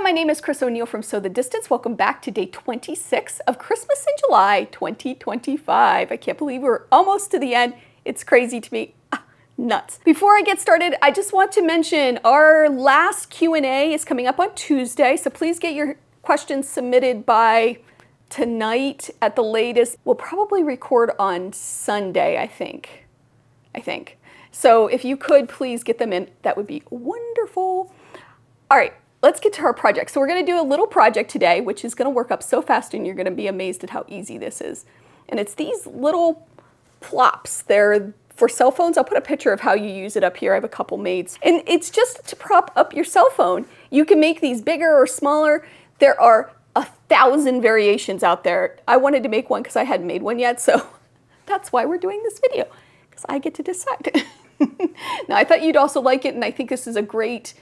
my name is Chris O'Neill from Sew the Distance. Welcome back to day 26 of Christmas in July 2025. I can't believe we're almost to the end. It's crazy to me. Nuts. Before I get started, I just want to mention our last Q&A is coming up on Tuesday, so please get your questions submitted by tonight at the latest. We'll probably record on Sunday, I think. So if you could please get them in, that would be wonderful. All right, let's get to our project. So we're going to do a little project today, which is going to work up so fast and you're going to be amazed at how easy this is. And it's these little plops. They're for cell phones. I'll put a picture of how you use it up here. I have a couple made. And it's just to prop up your cell phone. You can make these bigger or smaller. There are 1,000 variations out there. I wanted to make one because I hadn't made one yet, so that's why we're doing this video, because I get to decide. Now, I thought you'd also like it, and I think this is a great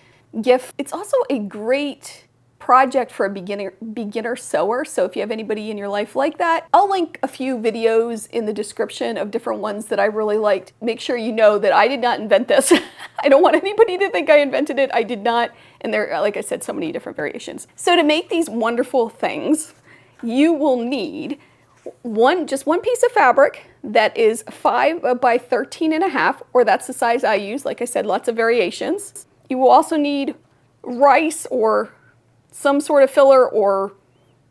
gift. It's also a great project for a beginner sewer, so if you have anybody in your life like that, I'll link a few videos in the description of different ones that I really liked. Make sure you know that I did not invent this. I don't want anybody to think I invented it. I did not, and there are, like I said, so many different variations. So to make these wonderful things, you will need just one piece of fabric that is 5 by 13.5, or that's the size I use. Like I said, lots of variations. You will also need rice or some sort of filler or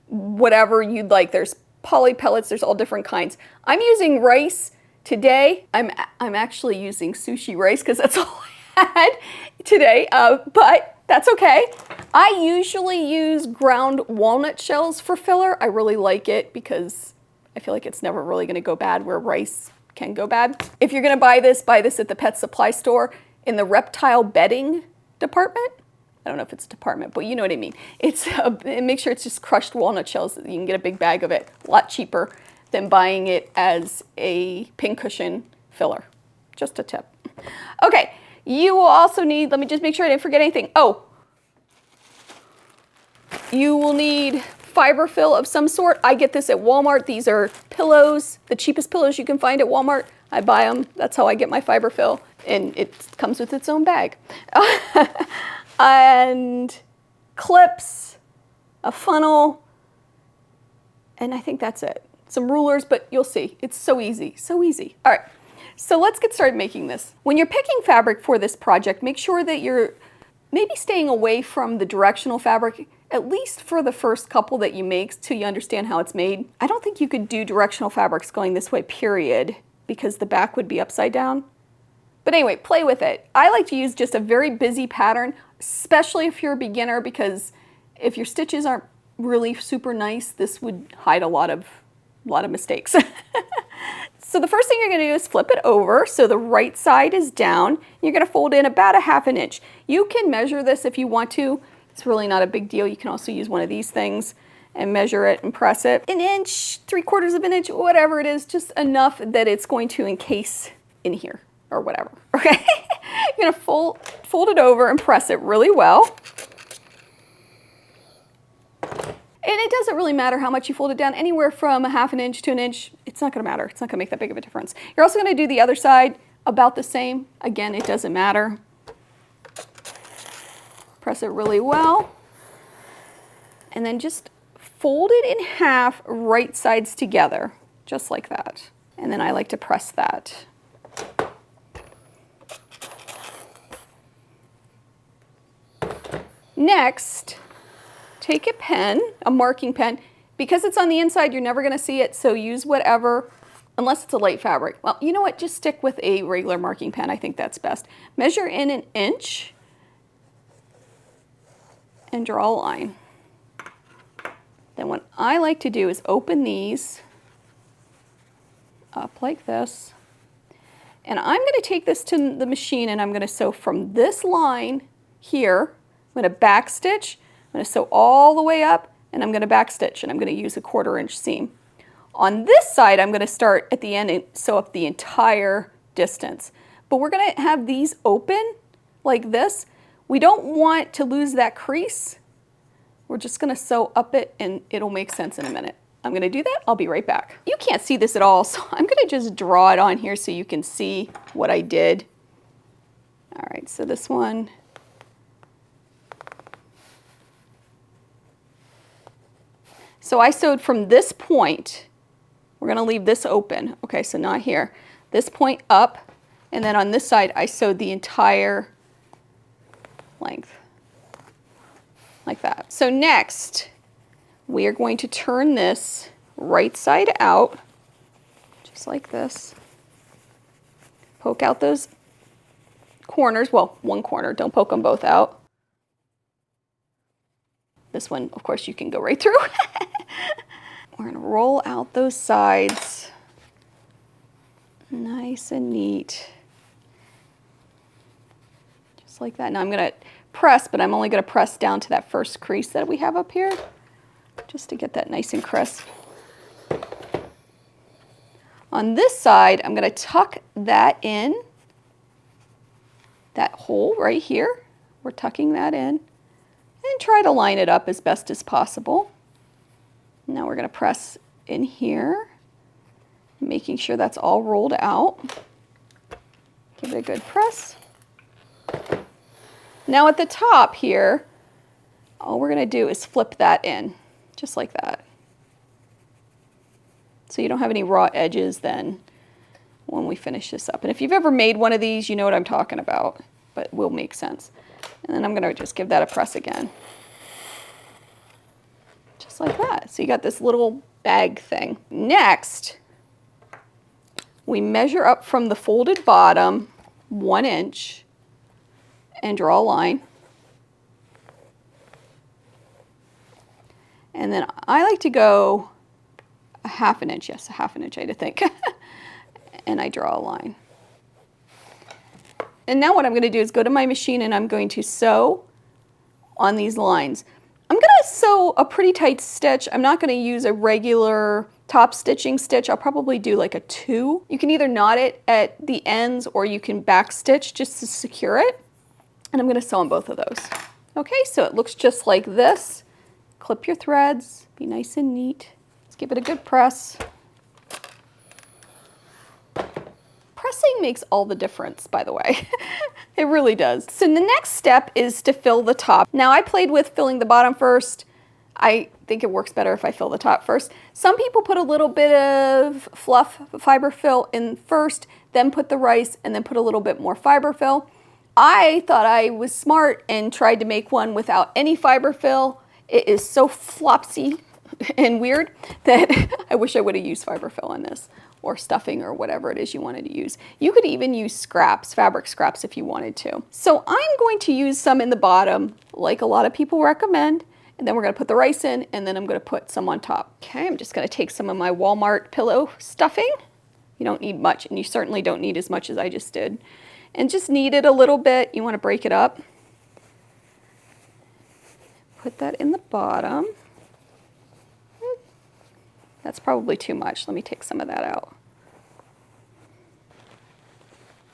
whatever you'd like. There's poly pellets, there's all different kinds. I'm using rice today. I'm actually using sushi rice because that's all I had today, but that's okay. I usually use ground walnut shells for filler. I really like it because I feel like it's never really going to go bad where rice can go bad. If you're going to buy this at the pet supply store in the reptile bedding department. I don't know if it's a department, but you know what I mean. Make sure it's just crushed walnut shells. You can get a big bag of it, a lot cheaper than buying it as a pincushion filler. Just a tip. Okay, you will also need, let me just make sure I didn't forget anything. Oh, you will need fiber fill of some sort. I get this at Walmart. These are pillows, the cheapest pillows you can find at Walmart. I buy them. That's how I get my fiber fill. And it comes with its own bag. And clips, a funnel, and I think that's it. Some rulers, but you'll see. It's so easy, so easy. All right, so let's get started making this. When you're picking fabric for this project, make sure that you're maybe staying away from the directional fabric, at least for the first couple that you make till you understand how it's made. I don't think you could do directional fabrics going this way, period, because the back would be upside down. But anyway, play with it. I like to use just a very busy pattern, especially if you're a beginner, because if your stitches aren't really super nice, this would hide a lot of mistakes. So the first thing you're going to do is flip it over so the right side is down. You're going to fold in about 1/2 inch. You can measure this if you want to. It's really not a big deal. You can also use one of these things and measure it and press it. 1 inch, 3/4 of an inch, whatever it is, just enough that it's going to encase in here or whatever, okay? You're going to fold it over and press it really well. And it doesn't really matter how much you fold it down, anywhere from 1/2 inch to 1 inch. It's not going to matter. It's not going to make that big of a difference. You're also going to do the other side about the same. Again, it doesn't matter. Press it really well. And then just fold it in half, right sides together, just like that. And then I like to press that. Next, take a pen, a marking pen. Because it's on the inside, you're never going to see it, so use whatever, unless it's a light fabric. Well, you know what? Just stick with a regular marking pen. I think that's best. Measure in 1 inch and draw a line. Then what I like to do is open these up like this. And I'm going to take this to the machine and I'm going to sew from this line here. I'm going to back stitch, I'm going to sew all the way up, and I'm going to back stitch, and I'm going to use a 1/4 inch seam. On this side, I'm going to start at the end and sew up the entire distance. But we're going to have these open like this. We don't want to lose that crease. We're just going to sew up it, and it'll make sense in a minute. I'm going to do that. I'll be right back. You can't see this at all, so I'm going to just draw it on here so you can see what I did. All right, so this one So I sewed from this point, we're going to leave this open. Okay, so not here. This point up, and then on this side I sewed the entire length, like that. So next, we are going to turn this right side out, just like this. Poke out those corners, well, one corner, don't poke them both out. This one, of course, you can go right through. We're gonna roll out those sides, nice and neat, just like that. Now I'm gonna press, but I'm only gonna press down to that first crease that we have up here, just to get that nice and crisp. On this side, I'm gonna tuck that in, that hole right here. We're tucking that in, and try to line it up as best as possible. Now we're gonna press in here, making sure that's all rolled out. Give it a good press. Now at the top here, all we're gonna do is flip that in, just like that. So you don't have any raw edges then when we finish this up. And if you've ever made one of these, you know what I'm talking about, but it will make sense. And then I'm gonna just give that a press again. Just like that. So you got this little bag thing. Next, we measure up from the folded bottom 1 inch and draw a line. And then I like to go a 1/2 inch, yes, a 1/2 inch, I had to think. And I draw a line. And now what I'm gonna do is go to my machine and I'm going to sew on these lines. I'm gonna sew a pretty tight stitch. I'm not gonna use a regular top stitching stitch. I'll probably do like a 2. You can either knot it at the ends or you can back stitch just to secure it. And I'm gonna sew on both of those. Okay, so it looks just like this. Clip your threads, be nice and neat. Let's give it a good press. Pressing makes all the difference, by the way. It really does. So the next step is to fill the top. Now I played with filling the bottom first. I think it works better if I fill the top first. Some people put a little bit of fluff fiber fill in first, then put the rice, and then put a little bit more fiber fill. I thought I was smart and tried to make one without any fiber fill. It is so flopsy and weird that I wish I would have used fiber fill on this, or stuffing, or whatever it is you wanted to use. You could even use scraps, fabric scraps, if you wanted to. So I'm going to use some in the bottom, like a lot of people recommend, and then we're gonna put the rice in, and then I'm gonna put some on top. Okay, I'm just gonna take some of my Walmart pillow stuffing. You don't need much, and you certainly don't need as much as I just did. And just knead it a little bit. You wanna break it up. Put that in the bottom. That's probably too much. Let me take some of that out.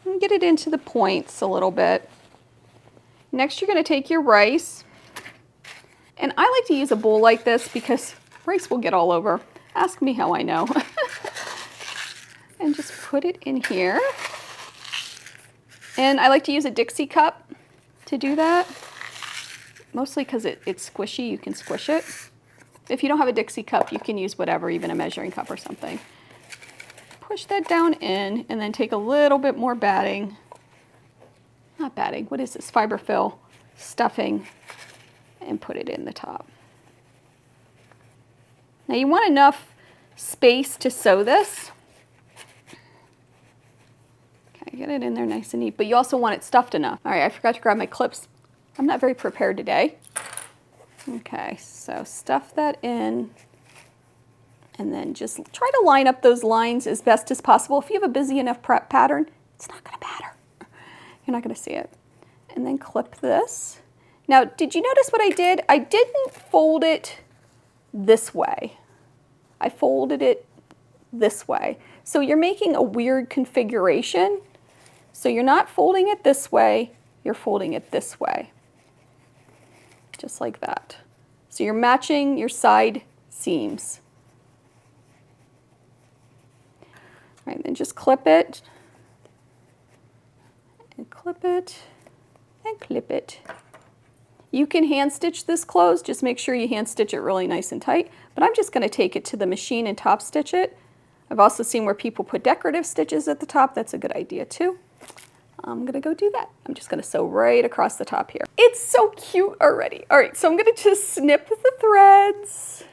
And get it into the points a little bit. Next, you're gonna take your rice. And I like to use a bowl like this because rice will get all over. Ask me how I know. And just put it in here. And I like to use a Dixie cup to do that. Mostly because it's squishy, you can squish it. If you don't have a Dixie cup, you can use whatever, even a measuring cup or something. Push that down in, and then take a little bit more batting. Not batting, what is this? Fiber fill, stuffing, and put it in the top. Now you want enough space to sew this. Okay, get it in there nice and neat, but you also want it stuffed enough. All right, I forgot to grab my clips. I'm not very prepared today. Okay, so stuff that in, and then just try to line up those lines as best as possible. If you have a busy enough pattern, it's not gonna matter. You're not gonna see it. And then clip this. Now, did you notice what I did? I didn't fold it this way. I folded it this way. So you're making a weird configuration. So you're not folding it this way, you're folding it this way. Just like that. So you're matching your side seams. All right, then just clip it, and clip it, and clip it. You can hand stitch this closed, just make sure you hand stitch it really nice and tight, but I'm just gonna take it to the machine and top stitch it. I've also seen where people put decorative stitches at the top. That's a good idea too. I'm gonna go do that. I'm just gonna sew right across the top here. It's so cute already. All right, so I'm gonna just snip the threads.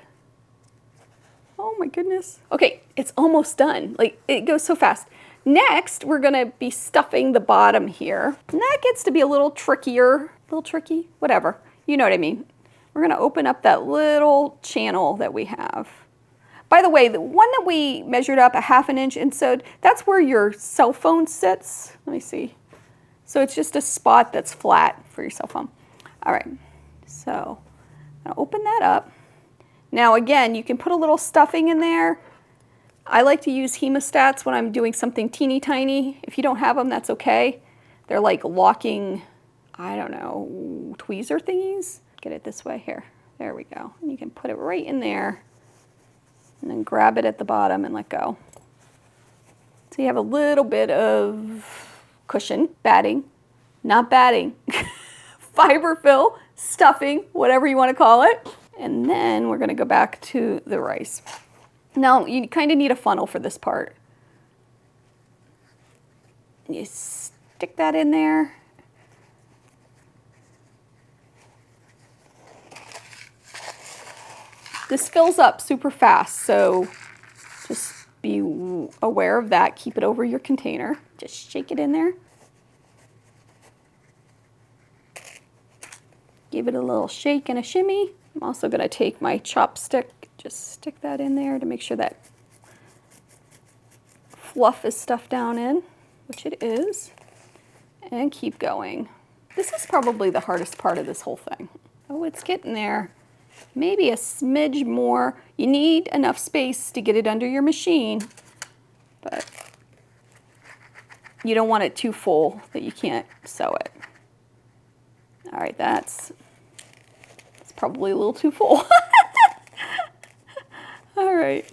Oh my goodness. Okay, it's almost done. Like, it goes so fast. Next, we're gonna be stuffing the bottom here. And that gets to be a little trickier, a little tricky, whatever. You know what I mean. We're gonna open up that little channel that we have. By the way, the one that we measured up a 1/2 inch and sewed, that's where your cell phone sits. Let me see. So it's just a spot that's flat for your cell phone. All right, so I'll open that up. Now again, you can put a little stuffing in there. I like to use hemostats when I'm doing something teeny tiny. If you don't have them, that's okay. They're like locking, I don't know, tweezer thingies. Get it this way here. There we go. And you can put it right in there and then grab it at the bottom and let go. So you have a little bit of cushion, batting, not batting, fiber fill, stuffing, whatever you want to call it. And then we're going to go back to the rice. Now, you kind of need a funnel for this part. You stick that in there. This fills up super fast, so just be aware of that. Keep it over your container. Just shake it in there. Give it a little shake and a shimmy. I'm also going to take my chopstick, just stick that in there to make sure that fluff is stuffed down in, which it is, and keep going. This is probably the hardest part of this whole thing. Oh, it's getting there. Maybe a smidge more. You need enough space to get it under your machine, but you don't want it too full that you can't sew it. All right, that's probably a little too full. All right,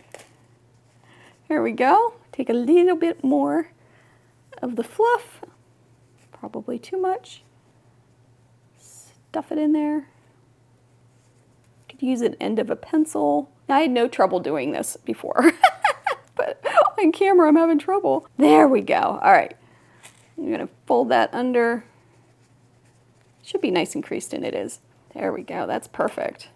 here we go. Take a little bit more of the fluff, probably too much. Stuff it in there. Could use an end of a pencil. I had no trouble doing this before, but on camera I'm having trouble. There we go. All right, I'm gonna fold that under. Should be nice and creased, and it is. There we go, that's perfect.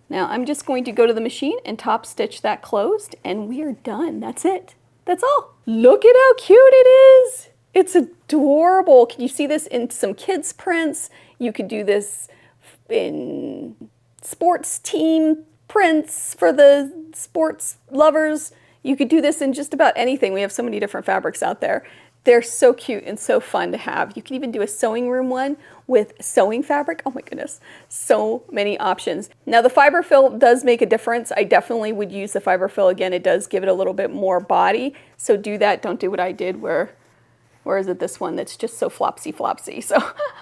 Now I'm just going to go to the machine and top stitch that closed, and we are done. That's it. That's all. Look at how cute it is. It's adorable. Can you see this in some kids' prints? You could do this in sports team prints for the sports lovers. You could do this in just about anything. We have so many different fabrics out there. They're so cute and so fun to have. You can even do a sewing room one with sewing fabric. Oh my goodness, so many options. Now the fiber fill does make a difference. I definitely would use the fiber fill again. It does give it a little bit more body. So do that, don't do what I did where is it this one that's just so flopsy. So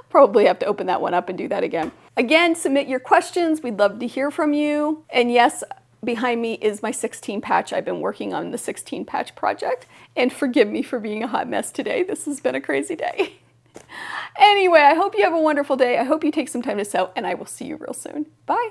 probably have to open that one up and do that again. Again, submit your questions. We'd love to hear from you. And yes, behind me is my 16 patch. I've been working on the 16 patch project, and forgive me for being a hot mess today. This has been a crazy day. Anyway, I hope you have a wonderful day. I hope you take some time to sew, and I will see you real soon. Bye.